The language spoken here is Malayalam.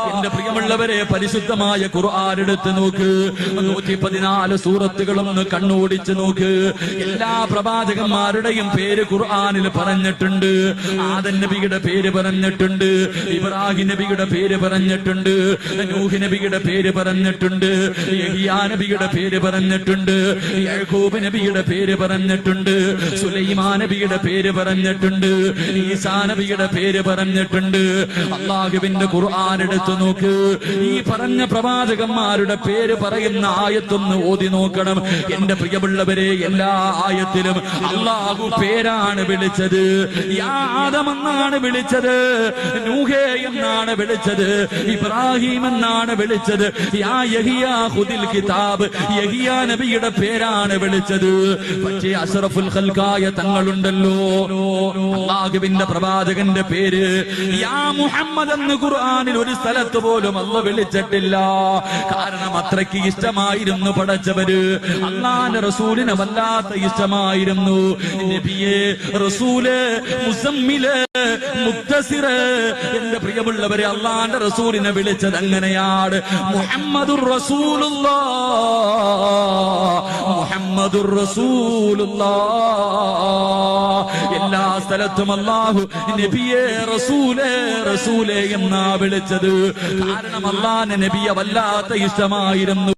എന്റെ പ്രിയമുള്ളവരെ, പരിശുദ്ധമായ ഖുർആൻ എടുത്ത് നോക്ക്. 114 സൂറത്തുകളൊന്ന് കണ്ണോടിച്ച് നോക്ക്. എല്ലാ പ്രവാചകന്മാരുടെയും പേര് ഖുർആനിൽ പറഞ്ഞിട്ടുണ്ട്. ആദം നബിയുടെ പേര് പറഞ്ഞിട്ടുണ്ട്, ഇബ്രാഹിം നബിയുടെ പേര് പറഞ്ഞിട്ടുണ്ട്, നൂഹ് നബിയുടെ പേര് പറഞ്ഞിട്ടുണ്ട്, യഹ്യാ നബിയുടെ പേര് പറഞ്ഞിട്ടുണ്ട്, യാക്കൂബ് നബിയുടെ പേര് പറഞ്ഞിട്ടുണ്ട്, സുലൈമാൻ നബിയുടെ പേര് പറഞ്ഞിട്ടുണ്ട്, ഈസാ നബിയുടെ പേര് പറഞ്ഞിട്ടുണ്ട്. അല്ലാഹുവിന്റെ ഖുർആൻ എടുത്തു നോക്ക്. ഈ പറഞ്ഞ പ്രവാചകന്മാരുടെ പേര് പറയുന്ന ആയത്തൊന്ന് ഓതി നോക്കണം. എന്റെ പ്രിയമുള്ളവരെ, എല്ലാ ആയത്തിലും അല്ലാഹു പേരാണ് വിളിച്ചത്. യാ ആദം എന്നാണ് വിളിച്ചത്, നൂഹേ എന്നാണ് വിളിച്ചത്, ഇബ്രാഹിം എന്നാണ് വിളിച്ചത്. യാ യഹ്യാ ഖുദിൽ കിതാബ്, യഹ്യാ നബിയുടെ പേരാണ് വിളിച്ചത്. പക്ഷേ അഷ്റഫുൽ ഖൽഖായ തങ്ങളുണ്ടല്ലോ, അല്ലാഹുവിന്റെ പ്രവാചകന്റെ പേര് യാ മുഹമ്മദ് എന്ന് ഖുർആനിൽ ഒരു സ്ഥലത്ത് പോലും അല്ലാഹു വിളിച്ചിട്ടില്ല. കാരണം അത്രയ്ക്ക് ഇഷ്ടമായിരുന്നു പടച്ചവര്. അല്ലാഹുവിന്റെ റസൂലിനെ വല്ലാത്ത ഇഷ്ടമായിരുന്നു. നബിയെ, റസൂല്, മുസമ്മില്, മുദ്ദസിറ്. എന്റെ പ്രിയമുള്ളവരെ, അല്ലാഹുവിന്റെ റസൂലിനെ വിളിച്ചത് അങ്ങനെയാണ്. മുഹമ്മദുർ റസൂലുള്ളാഹ്, മുഹമ്മദുർ റസൂലുള്ളാഹ്. എല്ലാ സ്ഥലത്തും അല്ലാഹു നബിയെ, റസൂലേ, റസൂലേ എന്നാ വിളിച്ചത്. കാരണം അല്ലാഹുവിന്റെ നബിയെ വല്ലാത്ത ഇഷ്ടമായിരുന്നു.